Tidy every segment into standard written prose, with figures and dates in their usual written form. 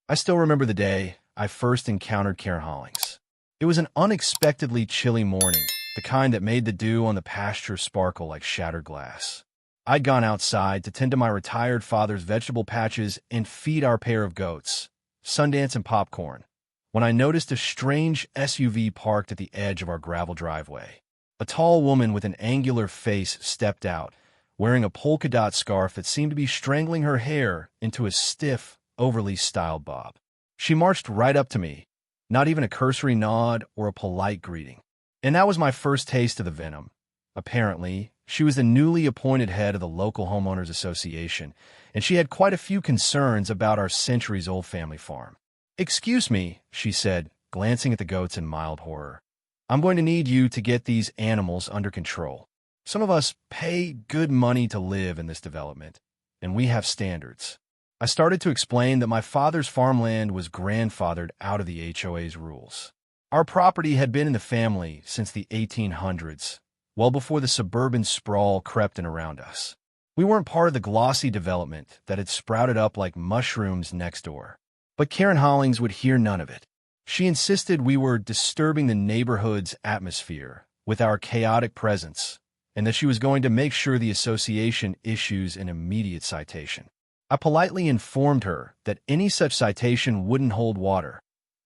I still remember the day I first encountered Karen Hollings. It was an unexpectedly chilly morning, the kind that made the dew on the pasture sparkle like shattered glass. I'd gone outside to tend to my retired father's vegetable patches and feed our pair of goats, Sundance and Popcorn, when I noticed a strange SUV parked at the edge of our gravel driveway. A tall woman with an angular face stepped out, wearing a polka dot scarf that seemed to be strangling her hair into a stiff, overly styled bob. She marched right up to me, not even a cursory nod or a polite greeting. And that was my first taste of the venom. Apparently, she was the newly appointed head of the local homeowners association, and she had quite a few concerns about our centuries-old family farm. "Excuse me," she said, glancing at the goats in mild horror. "I'm going to need you to get these animals under control. Some of us pay good money to live in this development, and we have standards." I started to explain that my father's farmland was grandfathered out of the HOA's rules. Our property had been in the family since the 1800s, well before the suburban sprawl crept in around us. We weren't part of the glossy development that had sprouted up like mushrooms next door. But Karen Hollings would hear none of it. She insisted we were disturbing the neighborhood's atmosphere with our chaotic presence, and that she was going to make sure the association issues an immediate citation. I politely informed her that any such citation wouldn't hold water.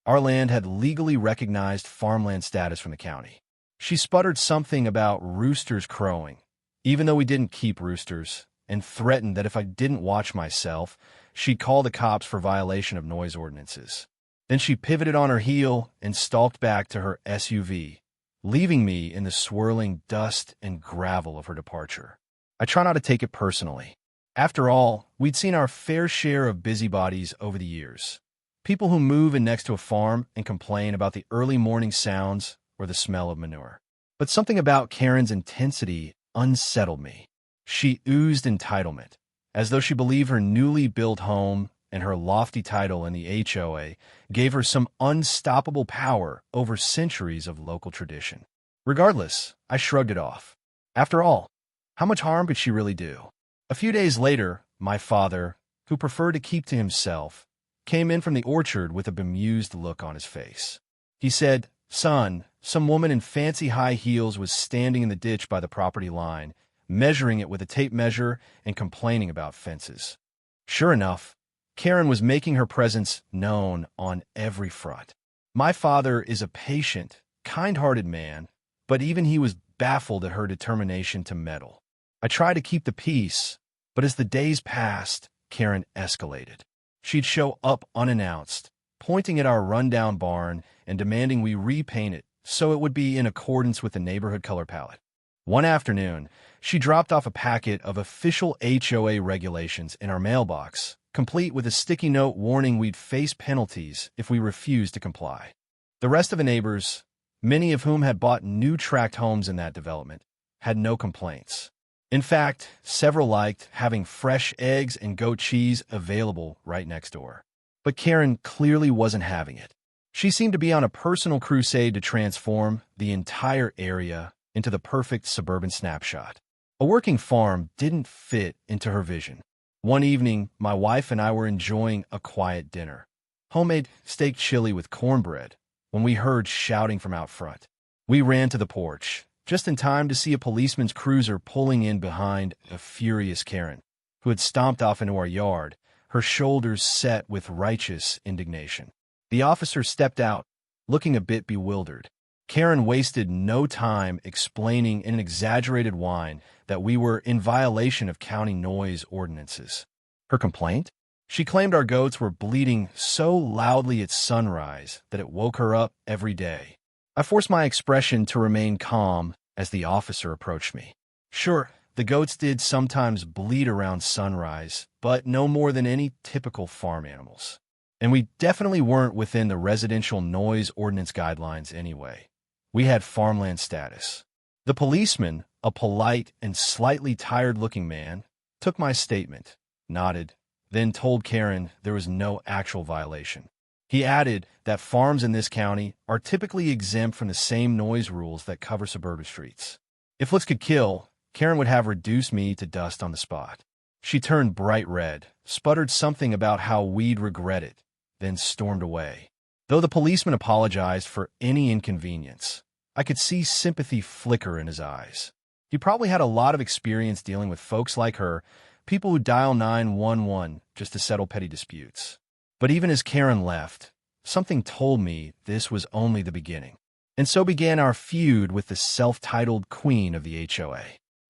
Our land had legally recognized farmland status from the county. She sputtered something about roosters crowing, even though we didn't keep roosters, and threatened that if I didn't watch myself, she'd call the cops for violation of noise ordinances. Then she pivoted on her heel and stalked back to her SUV, leaving me in the swirling dust and gravel of her departure. I try not to take it personally. After all, we'd seen our fair share of busybodies over the years. People who move in next to a farm and complain about the early morning sounds or the smell of manure. But something about Karen's intensity unsettled me. She oozed entitlement, as though she believed her newly built home and her lofty title in the HOA gave her some unstoppable power over centuries of local tradition. Regardless, I shrugged it off. After all, how much harm could she really do? A few days later, my father, who preferred to keep to himself, came in from the orchard with a bemused look on his face. He said, "Son, some woman in fancy high heels was standing in the ditch by the property line, measuring it with a tape measure and complaining about fences." Sure enough, Karen was making her presence known on every front. My father is a patient, kind-hearted man, but even he was baffled at her determination to meddle. I tried to keep the peace, but as the days passed, Karen escalated. She'd show up unannounced, pointing at our rundown barn and demanding we repaint it so it would be in accordance with the neighborhood color palette. One afternoon, she dropped off a packet of official HOA regulations in our mailbox, complete with a sticky note warning we'd face penalties if we refused to comply. The rest of the neighbors, many of whom had bought new tract homes in that development, had no complaints. In fact, several liked having fresh eggs and goat cheese available right next door. But Karen clearly wasn't having it. She seemed to be on a personal crusade to transform the entire area into the perfect suburban snapshot. A working farm didn't fit into her vision. One evening, my wife and I were enjoying a quiet dinner, homemade steak chili with cornbread, when we heard shouting from out front. We ran to the porch, just in time to see a policeman's cruiser pulling in behind a furious Karen, who had stomped off into our yard, her shoulders set with righteous indignation. The officer stepped out, looking a bit bewildered. Karen wasted no time explaining in an exaggerated whine that we were in violation of county noise ordinances. Her complaint? She claimed our goats were bleating so loudly at sunrise that it woke her up every day. I forced my expression to remain calm as the officer approached me. Sure, the goats did sometimes bleat around sunrise, but no more than any typical farm animals. And we definitely weren't within the residential noise ordinance guidelines anyway. We had farmland status. The policeman, a polite and slightly tired-looking man, took my statement, nodded, then told Karen there was no actual violation. He added that farms in this county are typically exempt from the same noise rules that cover suburban streets. If looks could kill, Karen would have reduced me to dust on the spot. She turned bright red, sputtered something about how we'd regret it, then stormed away. Though the policeman apologized for any inconvenience, I could see sympathy flicker in his eyes. He probably had a lot of experience dealing with folks like her, people who dial 911 just to settle petty disputes. But even as Karen left, something told me this was only the beginning. And so began our feud with the self-titled queen of the HOA.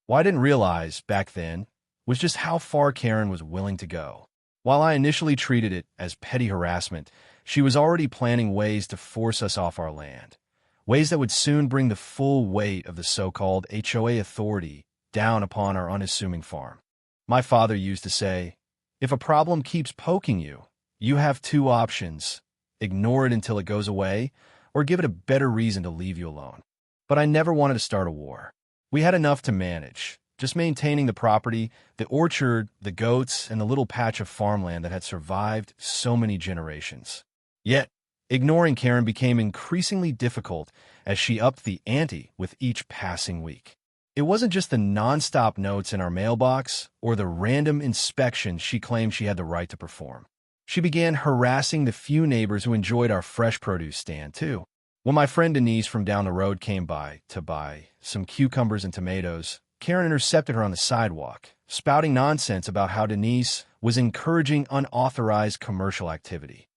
What I didn't realize back then was just how far Karen was willing to go. While I initially treated it as petty harassment, she was already planning ways to force us off our land, ways that would soon bring the full weight of the so-called HOA authority down upon our unassuming farm. My father used to say, if a problem keeps poking you, you have two options: ignore it until it goes away, or give it a better reason to leave you alone. But I never wanted to start a war. We had enough to manage, just maintaining the property, the orchard, the goats, and the little patch of farmland that had survived so many generations. Yet, ignoring Karen became increasingly difficult as she upped the ante with each passing week. It wasn't just the nonstop notes in our mailbox or the random inspections she claimed she had the right to perform. She began harassing the few neighbors who enjoyed our fresh produce stand, too. When my friend Denise from down the road came by to buy some cucumbers and tomatoes, Karen intercepted her on the sidewalk, spouting nonsense about how Denise was encouraging unauthorized commercial activity.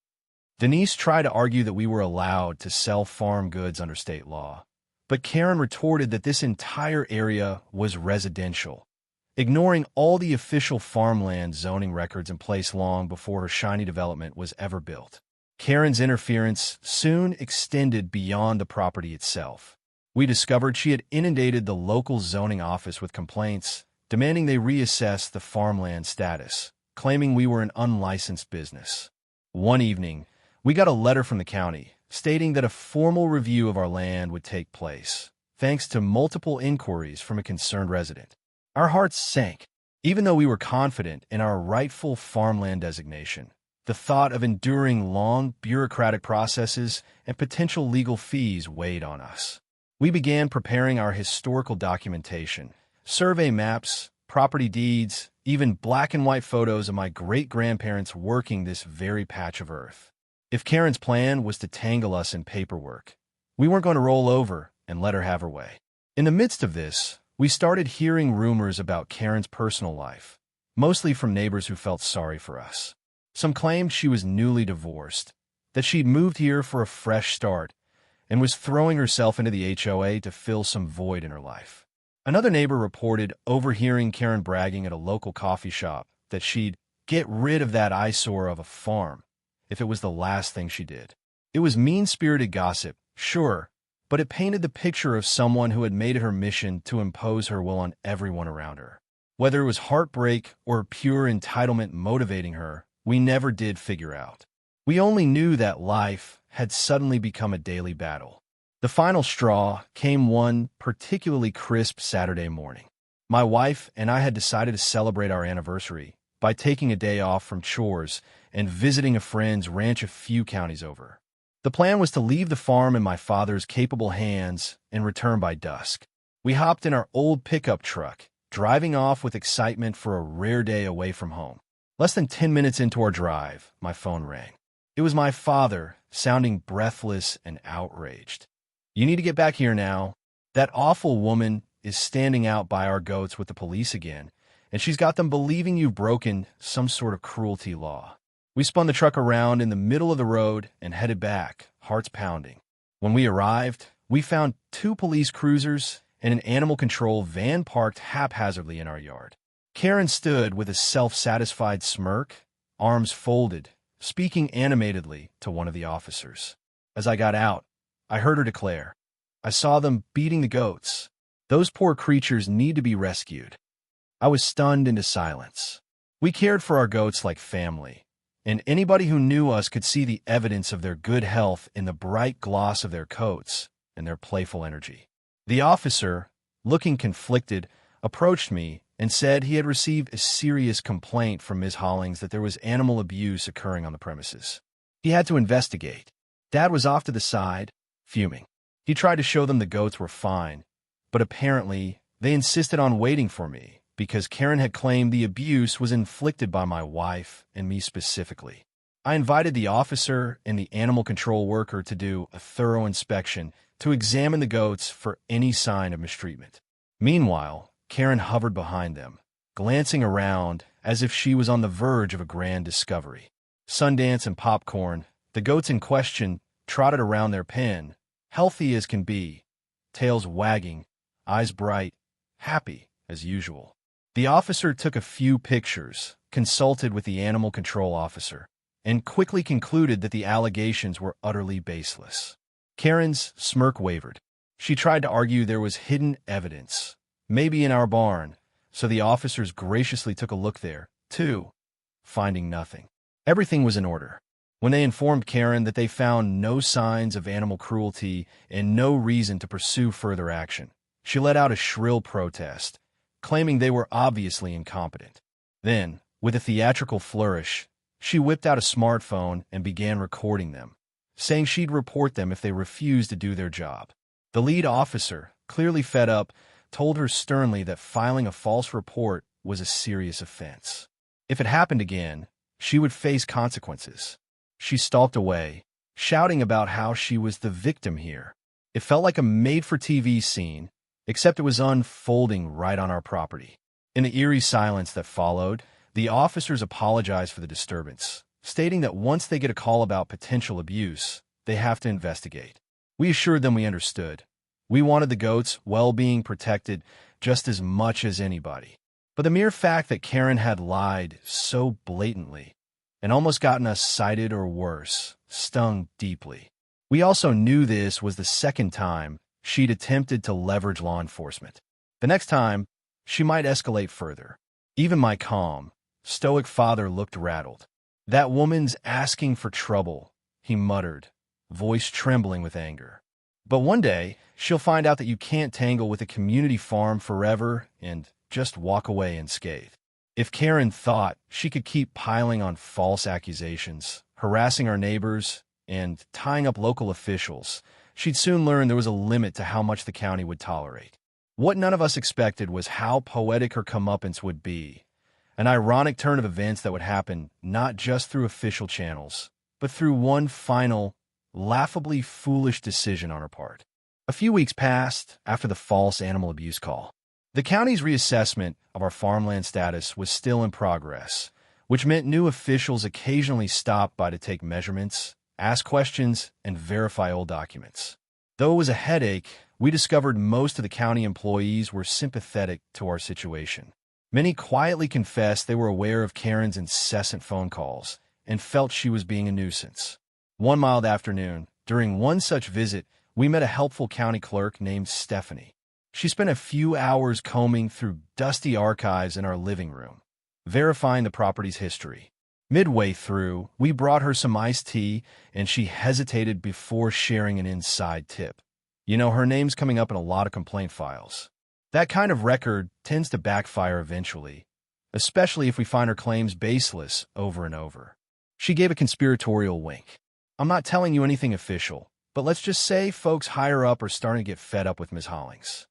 Denise tried to argue that we were allowed to sell farm goods under state law, but Karen retorted that this entire area was residential, ignoring all the official farmland zoning records in place long before her shiny development was ever built. Karen's interference soon extended beyond the property itself. We discovered she had inundated the local zoning office with complaints, demanding they reassess the farmland status, claiming we were an unlicensed business. One evening, we got a letter from the county stating that a formal review of our land would take place, thanks to multiple inquiries from a concerned resident. Our hearts sank. Even though we were confident in our rightful farmland designation, the thought of enduring long bureaucratic processes and potential legal fees weighed on us. We began preparing our historical documentation, survey maps, property deeds, even black and white photos of my great-grandparents working this very patch of earth. If Karen's plan was to tangle us in paperwork, we weren't going to roll over and let her have her way. In the midst of this, we started hearing rumors about Karen's personal life, mostly from neighbors who felt sorry for us. Some claimed she was newly divorced, that she'd moved here for a fresh start, and was throwing herself into the HOA to fill some void in her life. Another neighbor reported overhearing Karen bragging at a local coffee shop that she'd get rid of that eyesore of a farm if it was the last thing she did. It was mean-spirited gossip, sure, but it painted the picture of someone who had made it her mission to impose her will on everyone around her. Whether it was heartbreak or pure entitlement motivating her, we never did figure out. We only knew that life had suddenly become a daily battle. The final straw came one particularly crisp Saturday morning. My wife and I had decided to celebrate our anniversary by taking a day off from chores and visiting a friend's ranch a few counties over. The plan was to leave the farm in my father's capable hands and return by dusk. We hopped in our old pickup truck, driving off with excitement for a rare day away from home. Less than 10 minutes into our drive, my phone rang. It was my father, sounding breathless and outraged. "You need to get back here now. That awful woman is standing out by our goats with the police again, and she's got them believing you've broken some sort of cruelty law." We spun the truck around in the middle of the road and headed back, hearts pounding. When we arrived, we found 2 police cruisers and an animal control van parked haphazardly in our yard. Karen stood with a self-satisfied smirk, arms folded, speaking animatedly to one of the officers. As I got out, I heard her declare, "I saw them beating the goats. Those poor creatures need to be rescued." I was stunned into silence. We cared for our goats like family, and anybody who knew us could see the evidence of their good health in the bright gloss of their coats and their playful energy. The officer, looking conflicted, approached me and said he had received a serious complaint from Ms. Hollings that there was animal abuse occurring on the premises. He had to investigate. Dad was off to the side, fuming. He tried to show them the goats were fine, but apparently they insisted on waiting for me because Karen had claimed the abuse was inflicted by my wife and me specifically. I invited the officer and the animal control worker to do a thorough inspection to examine the goats for any sign of mistreatment. Meanwhile, Karen hovered behind them, glancing around as if she was on the verge of a grand discovery. Sundance and popcorn, the goats in question trotted around their pen, healthy as can be, tails wagging, eyes bright, happy as usual. The officer took a few pictures, consulted with the animal control officer, and quickly concluded that the allegations were utterly baseless. Karen's smirk wavered. She tried to argue there was hidden evidence, maybe in our barn, so the officers graciously took a look there, too, finding nothing. Everything was in order. When they informed Karen that they found no signs of animal cruelty and no reason to pursue further action, she let out a shrill protest, claiming they were obviously incompetent. Then, with a theatrical flourish, she whipped out a smartphone and began recording them, saying she'd report them if they refused to do their job. The lead officer, clearly fed up, told her sternly that filing a false report was a serious offense. If it happened again, she would face consequences. She stalked away, shouting about how she was the victim here. It felt like a made-for-TV scene, except it was unfolding right on our property. In the eerie silence that followed, the officers apologized for the disturbance, stating that once they get a call about potential abuse, they have to investigate. We assured them we understood. We wanted the goats' well-being protected just as much as anybody. But the mere fact that Karen had lied so blatantly and almost gotten us cited or worse stung deeply. We also knew this was the second time she'd attempted to leverage law enforcement. The next time, she might escalate further. Even my calm, stoic father looked rattled. "That woman's asking for trouble," he muttered, voice trembling with anger. "But one day, she'll find out that you can't tangle with a community farm forever and just walk away unscathed." If Karen thought she could keep piling on false accusations, harassing our neighbors, and tying up local officials, she'd soon learn there was a limit to how much the county would tolerate. What none of us expected was how poetic her comeuppance would be, an ironic turn of events that would happen not just through official channels, but through one final, laughably foolish decision on her part. A few weeks passed after the false animal abuse call. The county's reassessment of our farmland status was still in progress, which meant new officials occasionally stopped by to take measurements, ask questions, and verify old documents. Though it was a headache, we discovered most of the county employees were sympathetic to our situation. Many quietly confessed they were aware of Karen's incessant phone calls and felt she was being a nuisance. One mild afternoon, during one such visit, we met a helpful county clerk named Stephanie. She spent a few hours combing through dusty archives in our living room, verifying the property's history. Midway through, we brought her some iced tea, and she hesitated before sharing an inside tip. "You know, her name's coming up in a lot of complaint files." That kind of record tends to backfire eventually, especially if we find her claims baseless over and over. She gave a conspiratorial wink. "I'm not telling you anything official, but let's just say folks higher up are starting to get fed up with Ms. Hollings."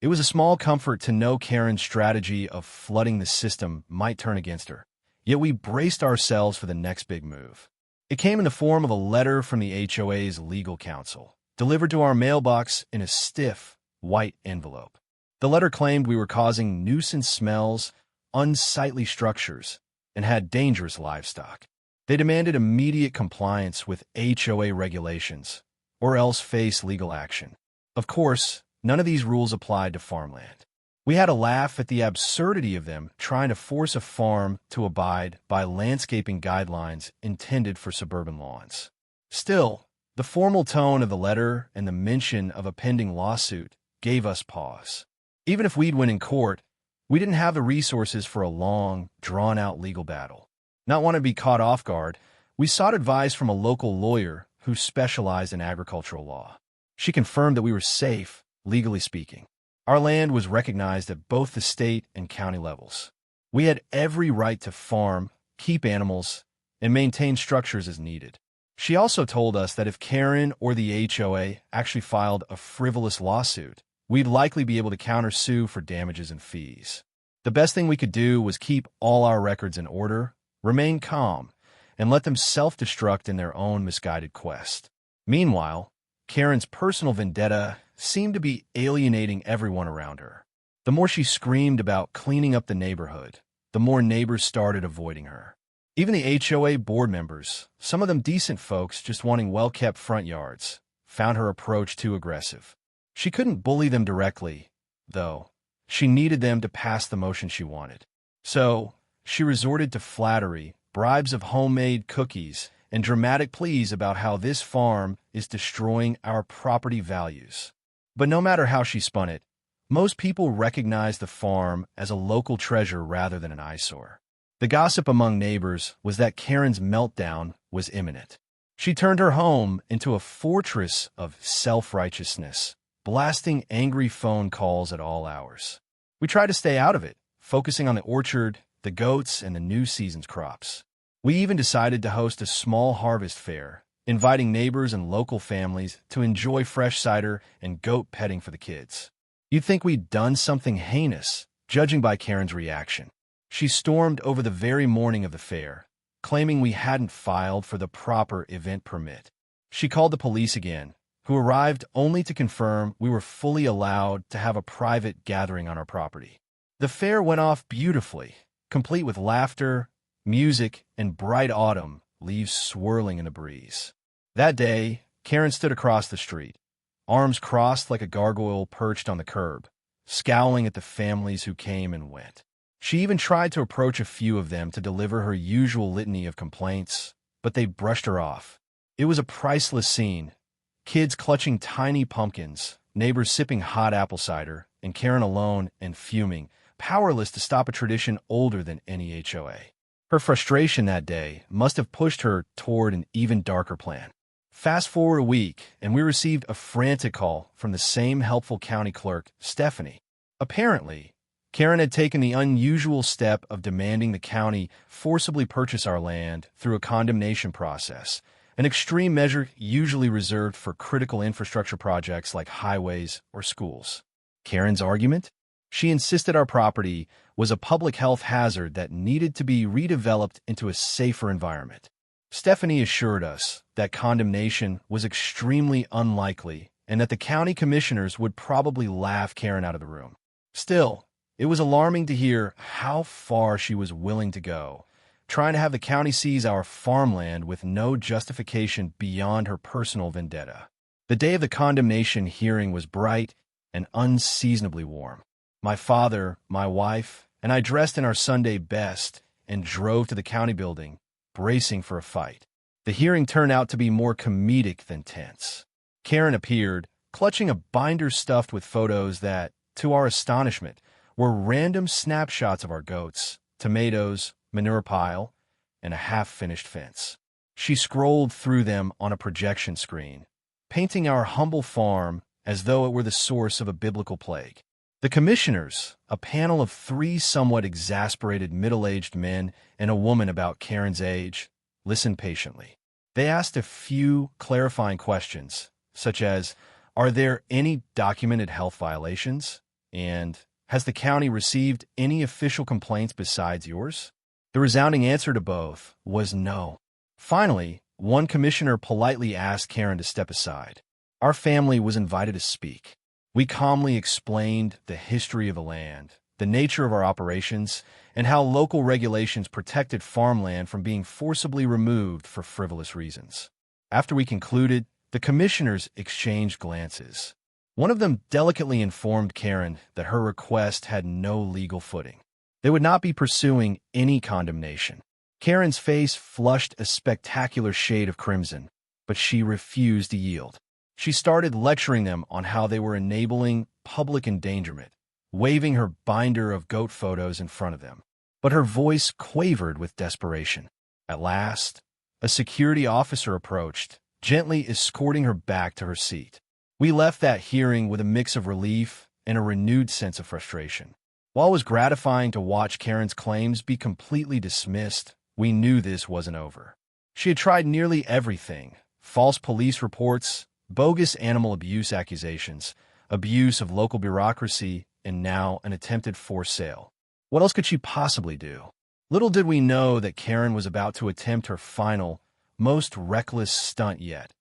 It was a small comfort to know Karen's strategy of flooding the system might turn against her, yet we braced ourselves for the next big move. It came in the form of a letter from the HOA's legal counsel, delivered to our mailbox in a stiff, white envelope. The letter claimed we were causing nuisance smells, unsightly structures, and had dangerous livestock. They demanded immediate compliance with HOA regulations, or else face legal action. Of course, none of these rules applied to farmland. We had a laugh at the absurdity of them trying to force a farm to abide by landscaping guidelines intended for suburban lawns. Still, the formal tone of the letter and the mention of a pending lawsuit gave us pause. Even if we'd win in court, we didn't have the resources for a long, drawn-out legal battle. Not wanting to be caught off guard, we sought advice from a local lawyer who specialized in agricultural law. She confirmed that we were safe, legally speaking. Our land was recognized at both the state and county levels. We had every right to farm, keep animals, and maintain structures as needed. She also told us that if Karen or the HOA actually filed a frivolous lawsuit, we'd likely be able to countersue for damages and fees. The best thing we could do was keep all our records in order, remain calm, and let them self-destruct in their own misguided quest. Meanwhile, Karen's personal vendetta seemed to be alienating everyone around her. The more she screamed about cleaning up the neighborhood, the more neighbors started avoiding her. Even the HOA board members, some of them decent folks just wanting well-kept front yards, found her approach too aggressive. She couldn't bully them directly, though. She needed them to pass the motion she wanted. So, she resorted to flattery, bribes of homemade cookies, and dramatic pleas about how this farm is destroying our property values. But no matter how she spun it, most people recognized the farm as a local treasure rather than an eyesore. The gossip among neighbors was that Karen's meltdown was imminent. She turned her home into a fortress of self-righteousness, blasting angry phone calls at all hours. We tried to stay out of it, focusing on the orchard, the goats, and the new season's crops. We even decided to host a small harvest fair, inviting neighbors and local families to enjoy fresh cider and goat petting for the kids. You'd think we'd done something heinous, judging by Karen's reaction. She stormed over the very morning of the fair, claiming we hadn't filed for the proper event permit. She called the police again, who arrived only to confirm we were fully allowed to have a private gathering on our property. The fair went off beautifully, complete with laughter, music, and bright autumn leaves swirling in the breeze. That day, Karen stood across the street, arms crossed like a gargoyle perched on the curb, scowling at the families who came and went. She even tried to approach a few of them to deliver her usual litany of complaints, but they brushed her off. It was a priceless scene. Kids clutching tiny pumpkins, neighbors sipping hot apple cider, and Karen alone and fuming, powerless to stop a tradition older than any HOA. Her frustration that day must have pushed her toward an even darker plan. Fast forward a week, and we received a frantic call from the same helpful county clerk, Stephanie. Apparently, Karen had taken the unusual step of demanding the county forcibly purchase our land through a condemnation process, an extreme measure usually reserved for critical infrastructure projects like highways or schools. Karen's argument? She insisted our property was a public health hazard that needed to be redeveloped into a safer environment. Stephanie assured us that condemnation was extremely unlikely and that the county commissioners would probably laugh Karen out of the room. Still, it was alarming to hear how far she was willing to go, trying to have the county seize our farmland with no justification beyond her personal vendetta. The day of the condemnation hearing was bright and unseasonably warm. My father, my wife, and I dressed in our Sunday best and drove to the county building, bracing for a fight. The hearing turned out to be more comedic than tense. Karen appeared, clutching a binder stuffed with photos that, to our astonishment, were random snapshots of our goats, tomatoes, manure pile, and a half-finished fence. She scrolled through them on a projection screen, painting our humble farm as though it were the source of a biblical plague. The commissioners, a panel of 3 somewhat exasperated middle-aged men and a woman about Karen's age, listened patiently. They asked a few clarifying questions, such as, are there any documented health violations? And, has the county received any official complaints besides yours? The resounding answer to both was no. Finally, one commissioner politely asked Karen to step aside. Our family was invited to speak. We calmly explained the history of the land, the nature of our operations, and how local regulations protected farmland from being forcibly removed for frivolous reasons. After we concluded, the commissioners exchanged glances. One of them delicately informed Karen that her request had no legal footing. They would not be pursuing any condemnation. Karen's face flushed a spectacular shade of crimson, but she refused to yield. She started lecturing them on how they were enabling public endangerment, waving her binder of goat photos in front of them. But her voice quavered with desperation. At last, a security officer approached, gently escorting her back to her seat. We left that hearing with a mix of relief and a renewed sense of frustration. While it was gratifying to watch Karen's claims be completely dismissed, we knew this wasn't over. She had tried nearly everything: false police reports, bogus animal abuse accusations, abuse of local bureaucracy, and now an attempted forced sale. What else could she possibly do? Little did we know that Karen was about to attempt her final, most reckless stunt yet,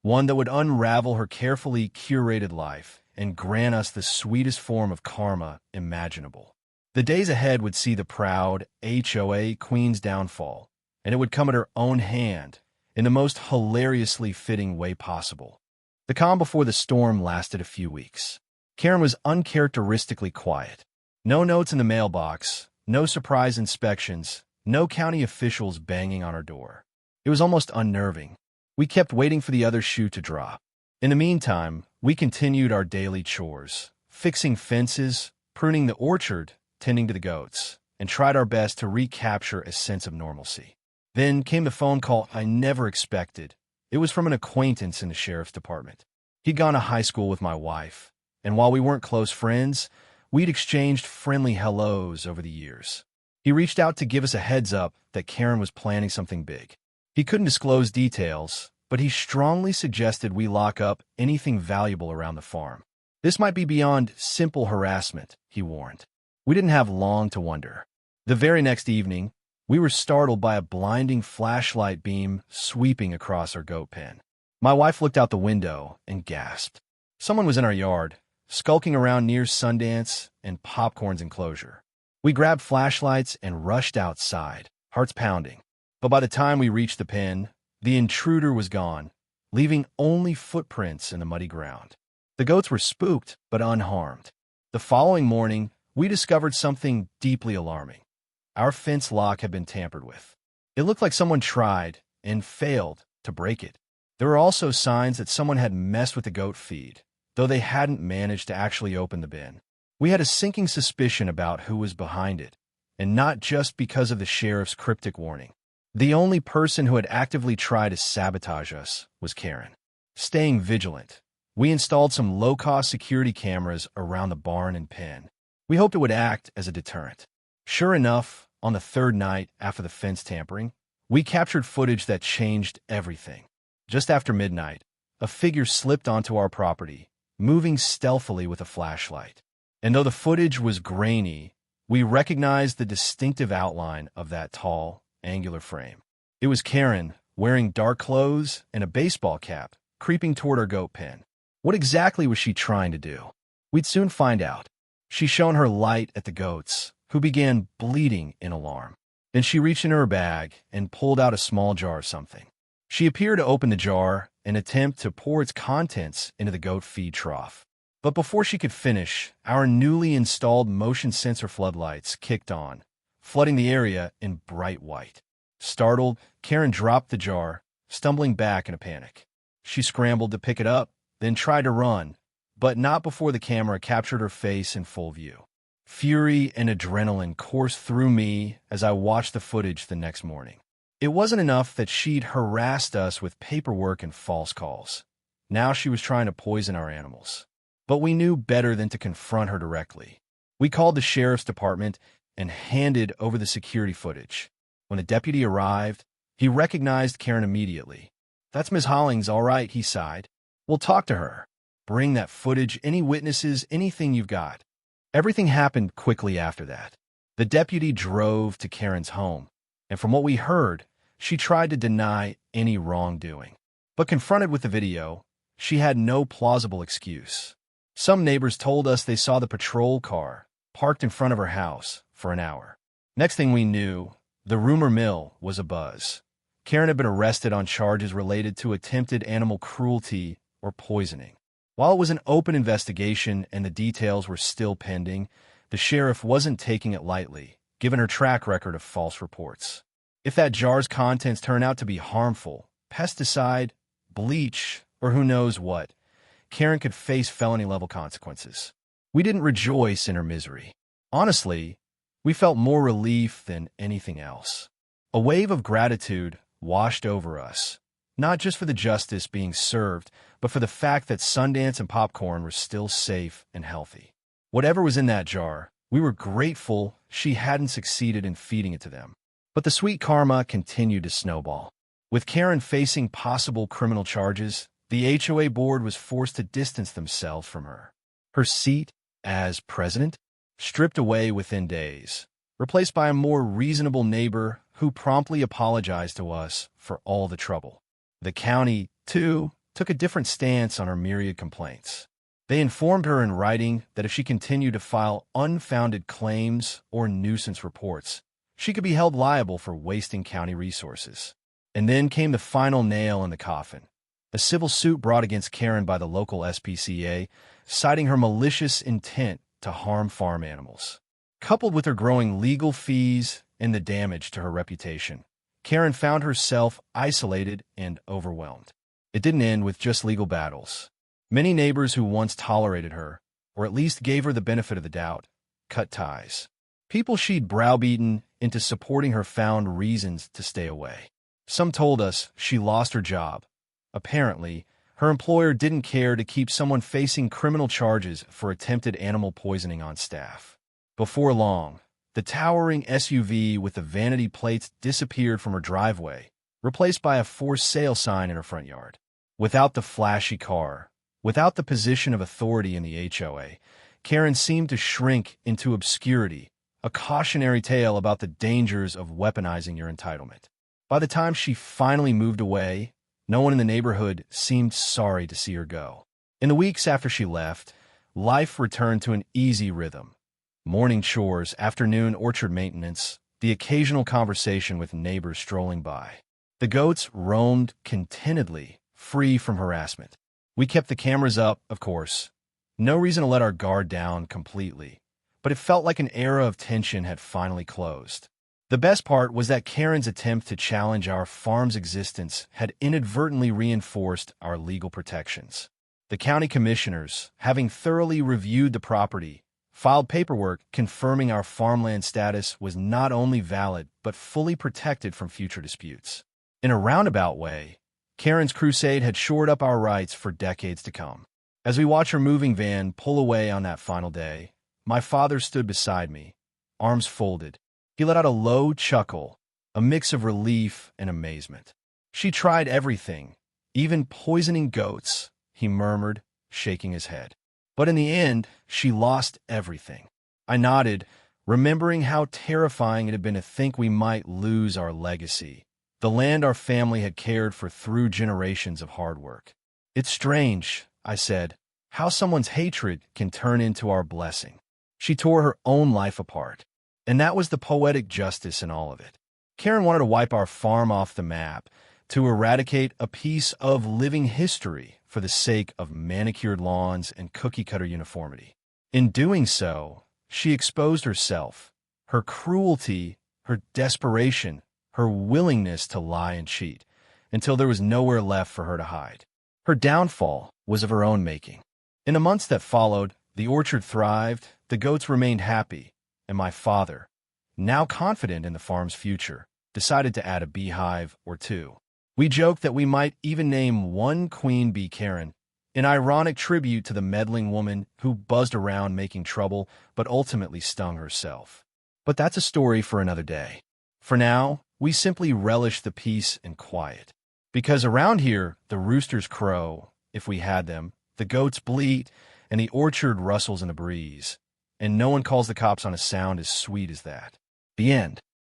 one that would unravel her carefully curated life and grant us the sweetest form of karma imaginable. The days ahead would see the proud HOA Queen's downfall, and it would come at her own hand in the most hilariously fitting way possible. The calm before the storm lasted a few weeks. Karen was uncharacteristically quiet. No notes in the mailbox, no surprise inspections, no county officials banging on our door. It was almost unnerving. We kept waiting for the other shoe to drop. In the meantime, we continued our daily chores, fixing fences, pruning the orchard, tending to the goats, and tried our best to recapture a sense of normalcy. Then came the phone call I never expected. It was from an acquaintance in the sheriff's department. He'd gone to high school with my wife, and while we weren't close friends, we'd exchanged friendly hellos over the years. He reached out to give us a heads up that Karen was planning something big. He couldn't disclose details, but he strongly suggested we lock up anything valuable around the farm. This might be beyond simple harassment, he warned. We didn't have long to wonder. The very next evening, we were startled by a blinding flashlight beam sweeping across our goat pen. My wife looked out the window and gasped. Someone was in our yard, skulking around near Sundance and Popcorn's enclosure. We grabbed flashlights and rushed outside, hearts pounding. But by the time we reached the pen, the intruder was gone, leaving only footprints in the muddy ground. The goats were spooked, but unharmed. The following morning, we discovered something deeply alarming. Our fence lock had been tampered with. It looked like someone tried, and failed, to break it. There were also signs that someone had messed with the goat feed, though they hadn't managed to actually open the bin. We had a sinking suspicion about who was behind it, and not just because of the sheriff's cryptic warning. The only person who had actively tried to sabotage us was Karen. Staying vigilant, we installed some low-cost security cameras around the barn and pen. We hoped it would act as a deterrent. Sure enough, on the third night after the fence tampering, we captured footage that changed everything. Just after midnight, a figure slipped onto our property, moving stealthily with a flashlight. And though the footage was grainy, we recognized the distinctive outline of that tall, angular frame. It was Karen, wearing dark clothes and a baseball cap, creeping toward our goat pen. What exactly was she trying to do? We'd soon find out. She shone her light at the goats, who began bleating in alarm. Then she reached into her bag and pulled out a small jar of something. She appeared to open the jar and attempt to pour its contents into the goat feed trough. But before she could finish, our newly installed motion sensor floodlights kicked on, flooding the area in bright white. Startled, Karen dropped the jar, stumbling back in a panic. She scrambled to pick it up, then tried to run, but not before the camera captured her face in full view. Fury and adrenaline coursed through me as I watched the footage the next morning. It wasn't enough that she'd harassed us with paperwork and false calls. Now she was trying to poison our animals. But we knew better than to confront her directly. We called the sheriff's department and handed over the security footage. When the deputy arrived, he recognized Karen immediately. "That's Miss Hollings, all right," he sighed. "We'll talk to her. Bring that footage, any witnesses, anything you've got." Everything happened quickly after that. The deputy drove to Karen's home, and from what we heard, she tried to deny any wrongdoing. But confronted with the video, she had no plausible excuse. Some neighbors told us they saw the patrol car parked in front of her house for an hour. Next thing we knew, the rumor mill was abuzz. Karen had been arrested on charges related to attempted animal cruelty or poisoning. While it was an open investigation and the details were still pending, the sheriff wasn't taking it lightly, given her track record of false reports. If that jar's contents turn out to be harmful, pesticide, bleach, or who knows what, Karen could face felony-level consequences. We didn't rejoice in her misery. Honestly, we felt more relief than anything else. A wave of gratitude washed over us, not just for the justice being served, but for the fact that Sundance and Popcorn were still safe and healthy. Whatever was in that jar, we were grateful she hadn't succeeded in feeding it to them. But the sweet karma continued to snowball. With Karen facing possible criminal charges, the HOA board was forced to distance themselves from her. Her seat as president stripped away within days, replaced by a more reasonable neighbor who promptly apologized to us for all the trouble. The county, too, took a different stance on her myriad complaints. They informed her in writing that if she continued to file unfounded claims or nuisance reports, she could be held liable for wasting county resources. And then came the final nail in the coffin. A civil suit brought against Karen by the local SPCA, citing her malicious intent to harm farm animals. Coupled with her growing legal fees and the damage to her reputation, Karen found herself isolated and overwhelmed. It didn't end with just legal battles. Many neighbors who once tolerated her, or at least gave her the benefit of the doubt, cut ties. People she'd browbeaten into supporting her found reasons to stay away. Some told us she lost her job. Apparently, her employer didn't care to keep someone facing criminal charges for attempted animal poisoning on staff. Before long, the towering SUV with the vanity plates disappeared from her driveway, replaced by a for sale sign in her front yard. Without the flashy car, without the position of authority in the HOA, Karen seemed to shrink into obscurity, a cautionary tale about the dangers of weaponizing your entitlement. By the time she finally moved away, no one in the neighborhood seemed sorry to see her go. In the weeks after she left, life returned to an easy rhythm. Morning chores, afternoon orchard maintenance, the occasional conversation with neighbors strolling by. The goats roamed contentedly, free from harassment. We kept the cameras up, of course. No reason to let our guard down completely, but it felt like an era of tension had finally closed. The best part was that Karen's attempt to challenge our farm's existence had inadvertently reinforced our legal protections. The county commissioners, having thoroughly reviewed the property, filed paperwork confirming our farmland status was not only valid but fully protected from future disputes. In a roundabout way, Karen's crusade had shored up our rights for decades to come. As we watched her moving van pull away on that final day, my father stood beside me, arms folded. He let out a low chuckle, a mix of relief and amazement. "She tried everything, even poisoning goats," he murmured, shaking his head. "But in the end, she lost everything." I nodded, remembering how terrifying it had been to think we might lose our legacy, the land our family had cared for through generations of hard work. "It's strange," I said, "how someone's hatred can turn into our blessing." She tore her own life apart, and that was the poetic justice in all of it. Karen wanted to wipe our farm off the map, to eradicate a piece of living history for the sake of manicured lawns and cookie-cutter uniformity. In doing so, she exposed herself, her cruelty, her desperation, her willingness to lie and cheat, until there was nowhere left for her to hide. Her downfall was of her own making. In the months that followed, the orchard thrived, the goats remained happy, and my father, now confident in the farm's future, decided to add a beehive or two. We joked that we might even name one Queen Bee Karen, an ironic tribute to the meddling woman who buzzed around making trouble but ultimately stung herself. But that's a story for another day. For now, we simply relish the peace and quiet. Because around here, the roosters crow, if we had them, the goats bleat, and the orchard rustles in a breeze. And no one calls the cops on a sound as sweet as that. The end.